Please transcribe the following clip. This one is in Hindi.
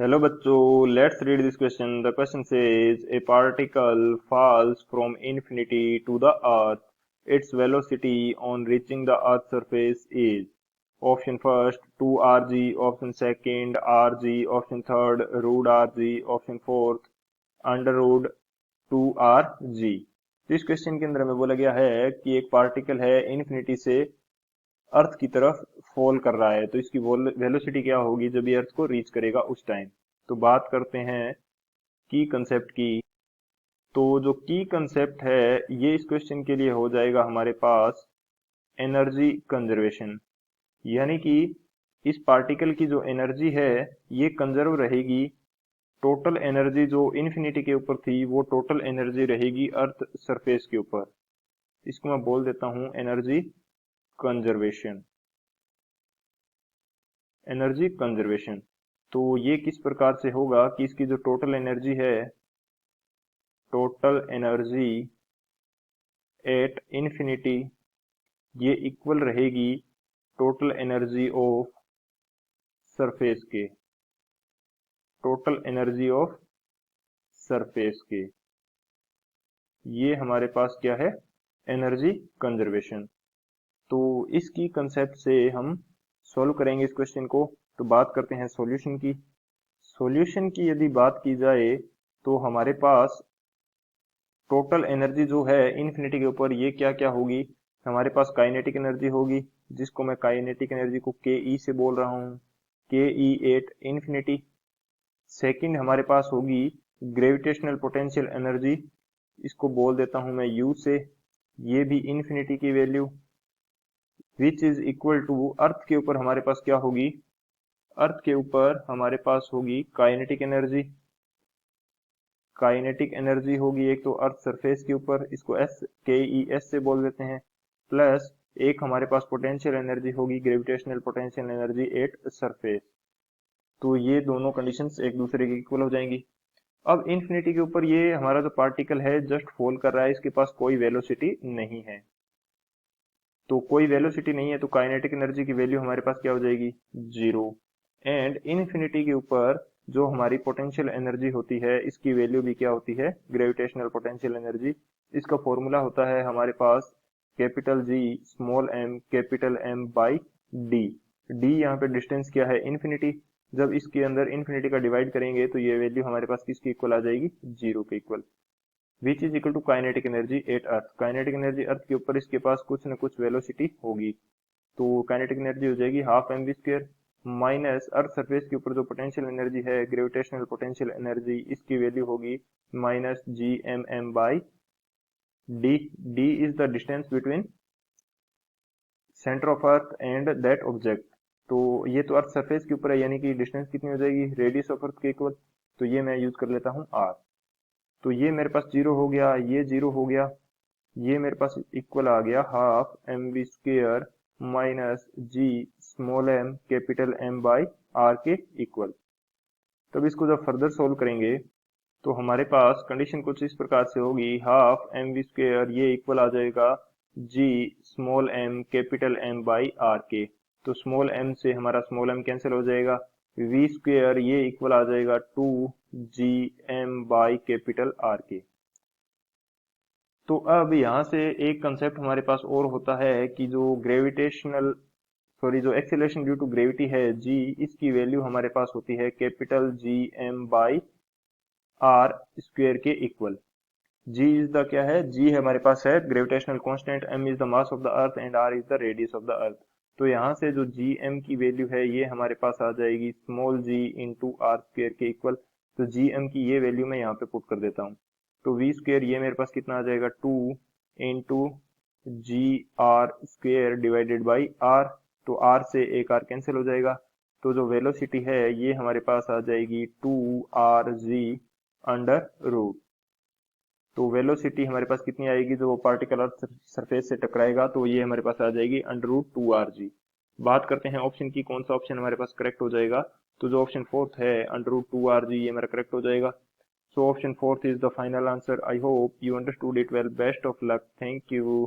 Hello बच्चों, let's read this question. The question says a particle falls from infinity to the earth. Its velocity on reaching the earth's surface is option first 2 rg, option second rg, option third root rg, option fourth under root 2 rg। तो इस क्वेश्चन के अंदर हमें बोला गया है कि एक पार्टिकल है इन्फिनिटी से अर्थ की तरफ फॉल कर रहा है, तो इसकी वेलोसिटी क्या होगी जब ये अर्थ को रीच करेगा उस टाइम। तो बात करते हैं की कंसेप्ट की। तो जो की कंसेप्ट है ये इस क्वेश्चन के लिए हो जाएगा हमारे पास एनर्जी कंजर्वेशन, यानी कि इस पार्टिकल की जो एनर्जी है ये कंजर्व रहेगी। टोटल एनर्जी जो इन्फिनिटी के ऊपर थी वो टोटल एनर्जी रहेगी अर्थ सरफेस के ऊपर। इसको मैं बोल देता हूं एनर्जी कंजर्वेशन। एनर्जी कंजर्वेशन तो ये किस प्रकार से होगा कि इसकी जो टोटल एनर्जी है, टोटल एनर्जी एट इन्फिनिटी, ये इक्वल रहेगी टोटल एनर्जी ऑफ सरफेस के, टोटल एनर्जी ऑफ सरफेस के। ये हमारे पास क्या है, एनर्जी कंजर्वेशन। तो इसकी कंसेप्ट से हम सॉल्व करेंगे इस क्वेश्चन को। तो बात करते हैं सॉल्यूशन की। सॉल्यूशन की यदि बात की जाए तो हमारे पास टोटल एनर्जी जो है इन्फिनिटी के ऊपर ये क्या क्या होगी। हमारे पास काइनेटिक एनर्जी होगी, जिसको मैं काइनेटिक एनर्जी को के ई से बोल रहा हूँ, के ई एट इन्फिनिटी। सेकंड हमारे पास होगी ग्रेविटेशनल पोटेंशियल एनर्जी, इसको बोल देता हूं मैं यू से, ये भी इन्फिनिटी की value, which is equal to earth के ऊपर हमारे पास क्या होगी, अर्थ के ऊपर हमारे पास होगी काइनेटिक एनर्जी। काइनेटिक एनर्जी होगी एक तो अर्थ सरफेस के ऊपर, इसको एस के ई एस से बोल देते हैं, प्लस एक हमारे पास पोटेंशियल एनर्जी होगी gravitational potential energy at surface. तो ये दोनों कंडीशंस एक दूसरे के इक्वल हो जाएंगी। अब इन्फिनिटी के ऊपर ये हमारा जो पार्टिकल है जस्ट फॉल कर रहा है, इसके पास कोई वेलोसिटी नहीं है। तो कोई वेलोसिटी नहीं है तो काइनेटिक एनर्जी की वैल्यू हमारे पास क्या हो जाएगी, जीरो। एंड इन्फिनिटी के ऊपर जो हमारी पोटेंशियल एनर्जी होती है इसकी वैल्यू भी क्या होती है, ग्रेविटेशनल पोटेंशियल एनर्जी। इसका फॉर्मूला होता है हमारे पास capital G small M capital M by D. D यहाँ पे डिस्टेंस क्या है, इन्फिनिटी। जब इसके अंदर इन्फिनिटी का डिवाइड करेंगे तो ये वैल्यू हमारे पास किसकी इक्वल आ जाएगी, जीरो के equal. Which is equal to kinetic energy at earth. Kinetic energy earth के ऊपर इसके पास कुछ न कुछ वेलोसिटी होगी, तो काइनेटिक एनर्जी हो जाएगी half M V square, minus earth surface के ऊपर जो पोटेंशियल एनर्जी है ग्रेविटेशनल पोटेंशियल एनर्जी, इसकी वैल्यू होगी minus G M M by D. D is the distance between centre of earth and that object. तो ये तो अर्थ सरफेस के ऊपर है, यानी कि डिस्टेंस कितनी हो जाएगी, रेडियस ऑफ अर्थ के इक्वल। तो ये मैं यूज कर लेता हूँ आर। तो ये मेरे पास जीरो हो गया, ये जीरो हो गया, ये मेरे पास इक्वल आ गया half M we square minus G small M capital M by are के इक्वल। तब इसको जब फर्दर सोल्व करेंगे तो हमारे पास कंडीशन कुछ इस प्रकार से होगी, हाफ एम वी स्क्वेयर ये इक्वल आ जाएगा G small M capital M by are के। तो स्मॉल एम से हमारा स्मॉल एम कैंसिल हो जाएगा, वी स्क्वेयर ये इक्वल आ जाएगा two G M by capital R के। तो अब यहाँ से एक कंसेप्ट हमारे पास और होता है कि जो ग्रेविटेशनल सॉरी जो एक्सेलरेशन ड्यू टू ग्रेविटी है जी, इसकी वैल्यू हमारे पास होती है capital G M by R square के इक्वल। जी इज द क्या है, जी हमारे पास है gravitational constant, M is the mass of the earth and R is the radius of the earth. तो यहाँ से जो जी एम की वैल्यू है ये हमारे पास आ जाएगी small G into R square के इक्वल। तो जी एम की ये वैल्यू मैं यहाँ पे पुट कर देता हूँ। तो वी स्क्वेयर ये मेरे पास कितना आ जाएगा, two into G R square divided by R. तो आर से एक आर कैंसिल हो जाएगा, तो जो वेलोसिटी है ये हमारे पास आ जाएगी two R G under root. तो वेलोसिटी हमारे पास कितनी आएगी, जो पार्टिकल अर्थ सरफेस से टकराएगा तो ये हमारे पास आ जाएगी under root two R G. बात करते हैं ऑप्शन की, कौन सा ऑप्शन हमारे पास करेक्ट हो जाएगा। तो जो ऑप्शन फोर्थ है under root two R G ये मेरा करेक्ट हो जाएगा। So option fourth is the final answer. I hope you understood it well. Best of luck, thank you.